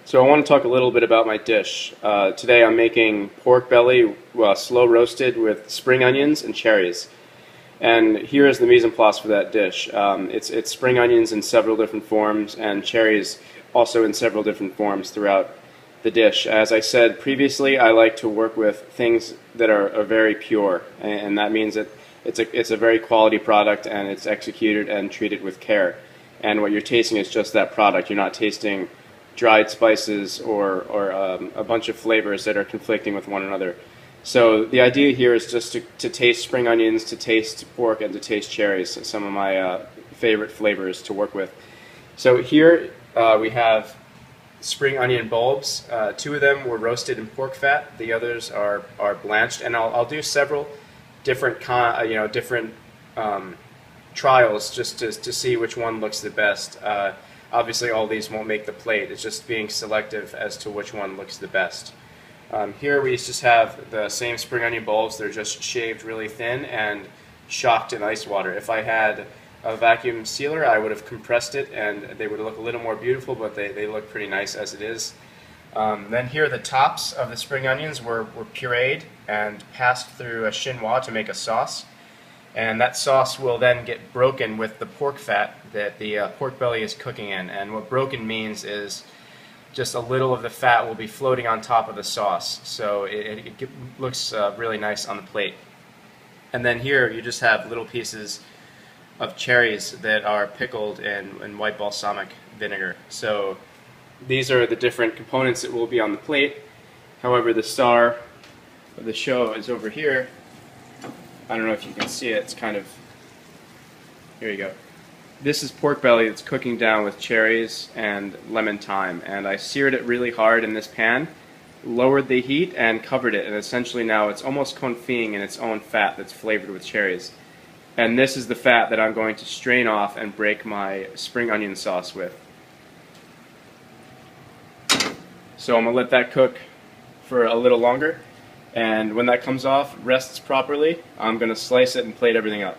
So I want to talk a little bit about my dish. Today I'm making pork belly slow roasted with spring onions and cherries. And here is the mise en place for that dish. It's spring onions in several different forms and cherries also in several different forms throughout the dish. As I said previously, I like to work with things that are very pure, and that means that it's a very quality product and it's executed and treated with care. And what you're tasting is just that product. You're not tasting dried spices or a bunch of flavors that are conflicting with one another. So the idea here is just to taste spring onions, to taste pork, and to taste cherries, some of my favorite flavors to work with. So here we have spring onion bulbs. Two of them were roasted in pork fat. The others are blanched, and I'll do several different trials just to see which one looks the best. Obviously, all these won't make the plate. It's just being selective as to which one looks the best. Here we just have the same spring onion bulbs. They're just shaved really thin and shocked in ice water. If I had a vacuum sealer, I would have compressed it and they would look a little more beautiful, but they look pretty nice as it is. Then here the tops of the spring onions were pureed and passed through a chinois to make a sauce. And that sauce will then get broken with the pork fat that the pork belly is cooking in. And what broken means is just a little of the fat will be floating on top of the sauce. So it looks really nice on the plate. And then here you just have little pieces of cherries that are pickled in white balsamic vinegar. So these are the different components that will be on the plate. However, the star of the show is over here. I don't know if you can see it. It's kind of... Here you go. This is pork belly that's cooking down with cherries and lemon thyme. And I seared it really hard in this pan, lowered the heat, and covered it. And essentially now it's almost confit in its own fat that's flavored with cherries. And this is the fat that I'm going to strain off and break my spring onion sauce with. So I'm going to let that cook for a little longer. And when that comes off, rests properly, I'm going to slice it and plate everything up.